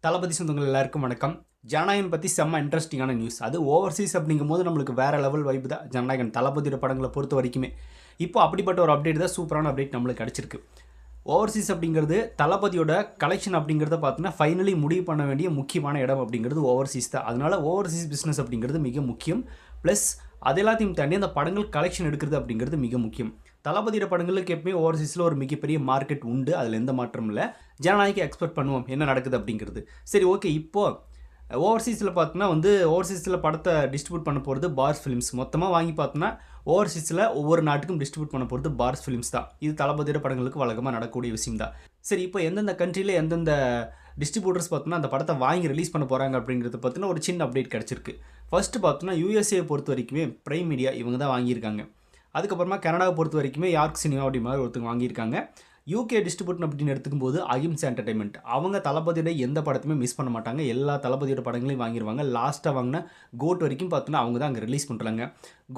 தளபதி சொந்தங்கள் எல்லாருக்கும் வணக்கம். ஜனநாயகன் பற்றி செம்ம இன்ட்ரெஸ்டிங்கான நியூஸ். அது ஓவர்சீஸ் அப்படிங்கும் போது நம்மளுக்கு வேறு லெவல் வைப்பு தான் ஜனநாயகன் தளபதியோட படங்களை பொறுத்த வரைக்குமே. இப்போ அப்படிப்பட்ட ஒரு அப்டேட் தான், சூப்பரான அப்டேட் நம்மளுக்கு கிடச்சிருக்கு. ஓவர்சீஸ் அப்படிங்கிறது தளபதியோட கலெக்ஷன் அப்படிங்கிறத பார்த்தீங்கன்னா ஃபைனலி முடிவு பண்ண வேண்டிய முக்கியமான இடம் அப்படிங்கிறது ஓவர்சீஸ் தான். அதனால் ஓவர்சீஸ் பிஸ்னஸ் அப்படிங்கிறது மிக முக்கியம். ப்ளஸ் அது எல்லாத்தையும் தாண்டி அந்த படங்கள் கலெக்ஷன் எடுக்கிறது அப்படிங்கிறது மிக முக்கியம். தளபதியோட படங்களுக்கு எப்பவுமே ஓவர்சீஸில் ஒரு மிகப்பெரிய மார்க்கெட் உண்டு, அதில் எந்த மாற்றம் இல்லை. ஜனநாயகம் எக்ஸ்பெக்ட் பண்ணுவோம் என்ன நடக்குது அப்படிங்கிறது. சரி, ஓகே. இப்போது ஓவர்சீஸில் பார்த்தோன்னா ஓவர்சீஸில் படத்தை டிஸ்ட்ரிபியூட் பண்ண போகிறது பார்ஸ் ஃபிலிம்ஸ். மொத்தமாக வாங்கி பார்த்தோன்னா ஓவர்சீஸில் ஒவ்வொரு நாட்டுக்கும் டிஸ்ட்ரிபியூட் பண்ண போகிறது பார்ஸ் ஃபிலிம்ஸ் தான். இது தளபதியோட படங்களுக்கு வழக்கமாக நடக்கக்கூடிய விஷயம் தான். சரி, இப்போ எந்தெந்த கண்ட்ரியில் எந்தெந்த டிஸ்ட்ரிபியூட்டர்ஸ் பார்த்தோன்னா அந்த படத்தை வாங்கி ரிலீஸ் பண்ண போகிறாங்க அப்படிங்கிறத பற்றின ஒரு சின்ன அப்டேட் கிடச்சிருக்கு. ஃபஸ்ட்டு பார்த்தோன்னா யூஎஸ்ஏ பொறுத்த வரைக்குமே பிரைம் மீடியா இவங்க தான் வாங்கியிருக்காங்க. அதுக்கப்புறமா கனடாவை பொறுத்த வரைக்குமே யார்க் சினிமா அப்படி மாதிரி ஒருத்தங்க வாங்கியிருக்காங்க. யூகே டிஸ்ட்ரிபியூட் அப்படின்னு எடுத்துக்கும் போது அகிம்சா என்டர்டைன்மெண்ட், அவங்க தளபதியோட எந்த படத்தையுமே மிஸ் பண்ண மாட்டாங்க. எல்லா தளபதியோட படங்களையும் வாங்கிடுவாங்க. லாஸ்ட்டாக வாங்கின கோட் வரைக்கும் பார்த்தோன்னா அவங்க தான் அங்கே ரிலீஸ் பண்ணுறாங்க.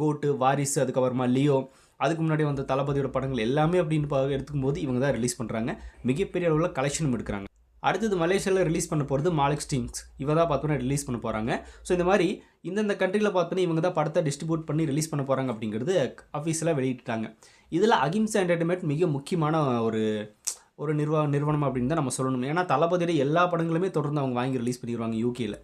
கோட்டு, வாரிசு, அதுக்கப்புறமா லியோ, அதுக்கு முன்னாடி வந்த தளபதியோட படங்கள் எல்லாமே அப்படின்னு எடுத்துக்கும் போது இவங்க தான் ரிலீஸ் பண்ணுறாங்க. மிகப்பெரிய அளவில் கலெக்ஷனும் எடுக்கிறாங்க. அடுத்தது மலேசியாவில் ரிலீஸ் பண்ண போகிறது மாலிக் ஸ்டிங்ஸ். இவ தான் பார்த்தோன்னா ரிலீஸ் பண்ண போகிறாங்க. ஸோ இந்த மாதிரி இந்தந்த கண்ட்ரியில் பார்த்தோன்னா இவங்க தான் படத்தை டிஸ்ட்ரிபியூட் பண்ணி ரிலீஸ் பண்ண போகிறாங்க அப்படிங்கிறது அஃபீஷியலாக வெளியிட்டாங்க. இதில் அகிம்சா என்டர்டைன்மெண்ட் மிக முக்கியமான ஒரு நிறுவனம் அப்படின்னு தான் நம்ம சொல்லணும். ஏன்னா தளபதியோட எல்லா படங்களுமே தொடர்ந்து அவங்க வாங்கி ரிலீஸ் பண்ணிடுவாங்க யூகேயில்.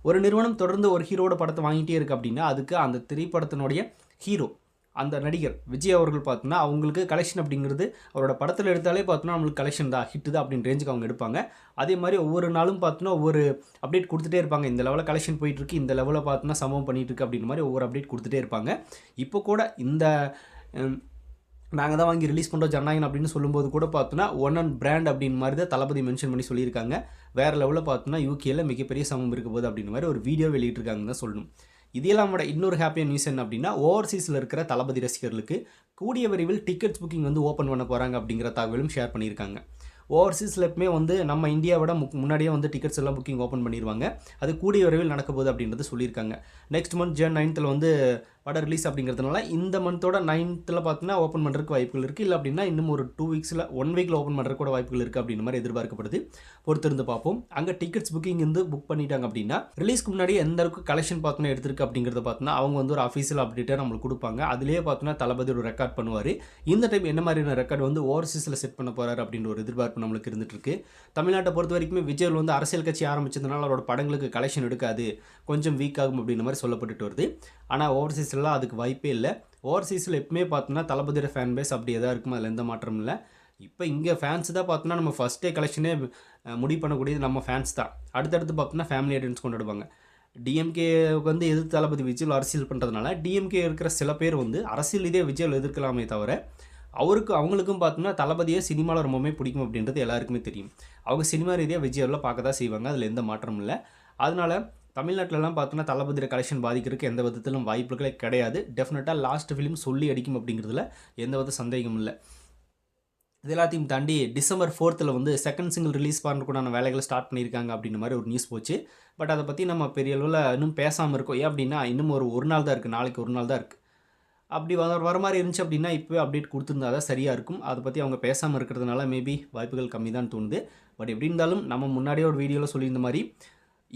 ஒரு நிறுவனம் தொடர்ந்து ஒரு ஹீரோட படத்தை வாங்கிட்டே இருக்குது அப்படின்னா அதுக்கு அந்த திரைப்படத்தினுடைய ஹீரோ, அந்த நடிகர் விஜய் அவர்கள் பார்த்தோன்னா அவங்களுக்கு கலெக்ஷன் அப்படிங்கிறது அவரோட படத்தில் எடுத்தாலே பார்த்தோன்னா நம்மளுக்கு கலெக்ஷன் தான், ஹிட்டு தான் அப்படின்னு ரேஞ்சுக்கு அவங்க எடுப்பாங்க. அதே மாதிரி ஒவ்வொரு நாளும் பார்த்தோன்னா ஒவ்வொரு அப்டேட் கொடுத்துட்டே இருப்பாங்க. இந்த லெவலில் கலெக்ஷன் போயிட்டுருக்கு, இந்த லெவலில் பார்த்தோன்னா சம்பவம் பண்ணிகிட்ருக்கு அப்படின்ற மாதிரி ஒவ்வொரு அப்டேட் கொடுத்துட்டே இருப்பாங்க. இப்போ கூட இந்த நாங்கள் தான் வாங்கி ரிலீஸ் பண்ணுறோம் ஜனநாயகன் அப்படின்னு சொல்லும்போது கூட பார்த்தோன்னா ஒன் அண்ட் பிராண்ட் அப்படின்னு மாதிரி தான் தளபதி மென்ஷன் பண்ணி சொல்லியிருக்காங்க. வேறு லெவலில் பார்த்தோன்னா யூகேயில் மிகப்பெரிய சம்பவம் இருக்க போது அப்படின்ற மாதிரி ஒரு வீடியோ வெளியிட்டிருக்காங்கன்னு தான் சொல்லணும். இதெல்லாம் விட இன்னொரு ஹாப்பியான நியூஸ் என்ன அப்படின்னா, ஓவர்சீஸில் இருக்கிற தளபதி ரசிகர்களுக்கு கூடிய விரைவில் டிக்கெட்ஸ் புக்கிங் ஓப்பன் பண்ண போகிறாங்க அப்படிங்கிற தகவலும் ஷேர் பண்ணியிருக்காங்க. ஓவர்சீஸில் எப்பவுமே நம்ம இந்தியாவோட முன்னாடியே டிக்கெட்ஸ் எல்லாம் புக்கிங் ஓப்பன் பண்ணிடுவாங்க. அது கூடிய விரைவில் நடக்க போகுது அப்படின்றது சொல்லியிருக்காங்க. நெக்ஸ்ட் மந்த் Jan 9th படம் ரிலீஸ் அப்படிங்கிறதுனால இந்த மந்தோட 9th பார்த்தீங்கன்னா ஓப்பன் பண்ணுறதுக்கு வாய்ப்புகள் இருக்குது. இல்லை அப்படின்னா இன்னும் ஒரு 2 வீக்ஸில் 1 வீக்கில் ஓப்பன் பண்ணுறதுக்கு கூட வாய்ப்புகள் இருக்குது அப்படின்ற மாதிரி எதிர்பார்க்கப்படுது. பொறுத்திருந்து பார்ப்போம். அங்கே டிக்கெட்ஸ் புக்கிங் புக் பண்ணிட்டாங்க அப்படின்னா ரிலீஸ்க்கு முன்னாடி எந்த அளவுக்கு கலெக்ஷன் பார்த்தோன்னா எடுத்திருக்கு அப்படிங்கிறத பார்த்தோன்னா அவங்க ஒரு அஃபீஷியல் அப்டேட்டாக நம்மளுக்கு கொடுப்பாங்க. அதிலேயே பார்த்தோன்னா தளபதி ஒரு ரெக்கார்ட் பண்ணுவார். இந்த டைம் என்ன மாதிரியான ரெக்கார்டு ஓவர்சீஸில் செட் பண்ண போகிறார் அப்படின்ற ஒரு எதிர்பார்ப்பு நம்மளுக்கு இருந்துட்டு இருக்கு. தமிழ்நாட்டை பொறுத்த வரைக்குமே விஜய் அரசியல் கட்சி ஆரம்பிச்சதுனால அவரோட படங்களுக்கு கலெக்ஷன் எடுக்காது, கொஞ்சம் வீக் ஆகும் அப்படின்ற மாதிரி சொல்லப்பட்டுட்டு வருது. ஆனால் ஓவர்சீஸ்லாம் அதுக்கு வாய்ப்பே இல்லை. ஓவர்சீஸில் எப்பவுமே பார்த்தோன்னா தளபதியோட ஃபேன் பேஸ் அப்படி எதாவது இருக்கும், அதில் எந்த மாற்றமும் இல்லை. இப்போ இங்கே ஃபேன்ஸ் தான் பார்த்தோன்னா நம்ம ஃபஸ்ட்டே கலெக்ஷனே முடிவு பண்ணக்கூடியது நம்ம ஃபேன்ஸ் தான். அடுத்தடுத்து பார்த்தோன்னா ஃபேமிலி ஆடியன்ஸ் கொண்டாடுவாங்க. டிஎம்கே எதிர்த்து தளபதி விஜய் அரசியல் பண்ணுறதுனால டிஎம்கே இருக்கிற சில பேர் அரசியல் இதே விஜய் எதிர்க்கலாமே தவிர அவங்களுக்கும் பார்த்தோம்னா தளபதியை சினிமாவில் ரொம்பவே பிடிக்கும் அப்படின்றது எல்லாருக்குமே தெரியும். அவங்க சினிமா ரீதியாக விஜயில் பார்க்க தான் செய்வாங்க, அதில் எந்த மாற்றமும் இல்லை. அதனால் தமிழ்நாட்டிலலாம் பார்த்தோன்னா தளபதியோட கலெக்ஷன் பாதிக்கிறதுக்கு எந்த விதத்திலும் வாய்ப்புகளே கிடையாது. டெஃபினட்டாக லாஸ்ட் ஃபிலிம் சொல்லி அடிக்கும் அப்படிங்கிறதுல எந்த வித சந்தேகமும் இல்லை. இது எல்லாத்தையும் தாண்டி December 4th second single release பண்ணுறதுக்குண்டான வேலைகளை ஸ்டார்ட் பண்ணியிருக்காங்க அப்படின்ற மாதிரி ஒரு நியூஸ் போச்சு. பட் அதை பற்றி நம்ம பெரிய அளவில் இன்னும் பேசாமல் இருக்கோம். ஏன் அப்படின்னா இன்னும் ஒரு நாள் தான் இருக்குது, நாளைக்கு ஒரு நாள் தான் இருக்குது. அப்படி வர மாதிரி இருந்துச்சு அப்படின்னா இப்போவே அப்டேட் கொடுத்துருந்தா தான் சரியாக இருக்கும். அதை பற்றி அவங்க பேசாமல் இருக்கிறதுனால மேபி வாய்ப்புகள் கம்மி தான் தோணுது. பட் எப்படி இருந்தாலும் நம்ம முன்னாடியே ஒரு வீடியோவில் சொல்லியிருந்த மாதிரி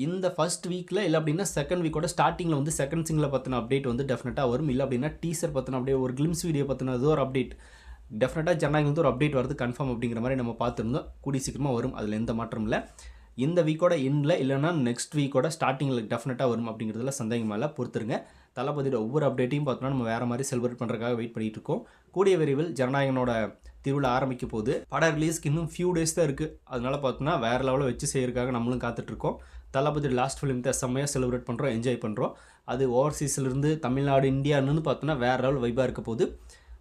இந்த ஃபஸ்ட் வீக்கில் இல்லை அப்படின்னா செகண்ட் வீக்கோட ஸ்டார்டிங்கில் செகண்ட் சிங்கில் பற்றின அப்டேட் டெஃபினட்டாக வரும். இல்லை அப்படின்னா டீசர் பற்றின அப்படியே ஒரு கிளிம்ஸ் வீடியோ பற்றின ஏதோ ஒரு அப்டேட் டெஃபினட்டாக ஜனநாயகம் ஒரு அப்டேட் வரது கன்ஃபார்ம் அப்படிங்கிற மாதிரி நம்ம பார்த்துருந்தோம். கூடி சீக்கிரமாக வரும், அதில் எந்த மாற்றம் இல்லை. இந்த வீக்கோட எண்டில் இல்லைனா நெக்ஸ்ட் வீக்கோட ஸ்டார்டிங்கில் டெஃபினட்டாக வரும் அப்படிங்கிறதுல சந்தேகமாக இல்லை. பொறுத்துருங்க. தளபதியோட ஒவ்வொரு அப்டேட்டையும் பார்த்தோன்னா நம்ம வேறு மாதிரி செலிப்ரேட் பண்ணுறதுக்காக வெயிட் பண்ணிகிட்டு இருக்கோம். கூடிய விரைவில் ஜனநாயகனோட திருவிழா ஆரம்பிக்க போது படம் ரிலீஸ்க்கு இன்னும் ஃபியூ டேஸ் தான் இருக்குது. அதனால் பார்த்தோன்னா வேறு லெவலில் வச்சு செய்யறதுக்காக நம்மளும் காத்துட்ருக்கோம். தளபதி லாஸ்ட் ஃபிலிம் தான் செம்மையாக செலிப்ரேட் பண்ணுறோம், என்ஜாய் பண்ணுறோம். அது ஓவர்சீஸ்லேருந்து தமிழ்நாடு இந்தியான்னு பார்த்தோன்னா வேறு லெவல் வைப்பாக இருக்க போது.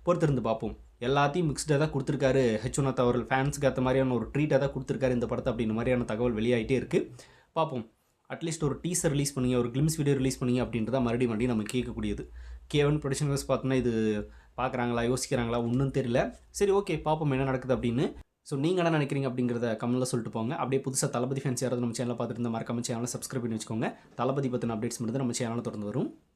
பொறுத்திருந்து பார்ப்போம். எல்லாத்தையும் மிக்ஸ்டாக தான் கொடுத்துருக்காரு ஹெச்ஒனத் அவர்கள். ஃபேன்ஸுக்கு ஏற்ற மாதிரியான ஒரு ட்ரீட்டாக தான் கொடுத்துருக்காரு இந்த படத்தை அப்படின்ற மாதிரியான தகவல் வெளியாகிட்டே இருக்குது. பார்ப்போம். அட்லீஸ்ட் ஒரு டீசர் ரிலீஸ் பண்ணிங்க, ஒரு கிளிம்ஸ் வீடியோ ரிலீஸ் பண்ணிங்க அப்படின்றத மறுபடியும் நம்ம கேட்கக்கூடியது. K1 ப்ரொடக்ஷன் ஹவுஸ் பார்த்தோன்னா இது பார்க்குறாங்களா, யோசிக்கிறாங்களா, ஒன்றும் தெரியல. சரி, ஓகே, பார்ப்போம் என்ன நடக்குது அப்படின்னு. ஸோ நீங்கள் என்ன நினைக்கிறீங்க அப்படிங்கிறத கமெண்ட்டில் சொல்லிட்டு போங்க. அப்படியே புதுசாக தளபதி ஃபேன்ஸ் யாராவது நம்ம சேனலில் பார்த்துட்டு இருந்தால் மறக்காம சேனலை சப்ஸ்கிரைப் பண்ணி வச்சுக்கோங்க. தளபதி பற்றின அப்டேட்ஸ் மட்டும் நம்ம சேனலில் தொடர்ந்து வரும்.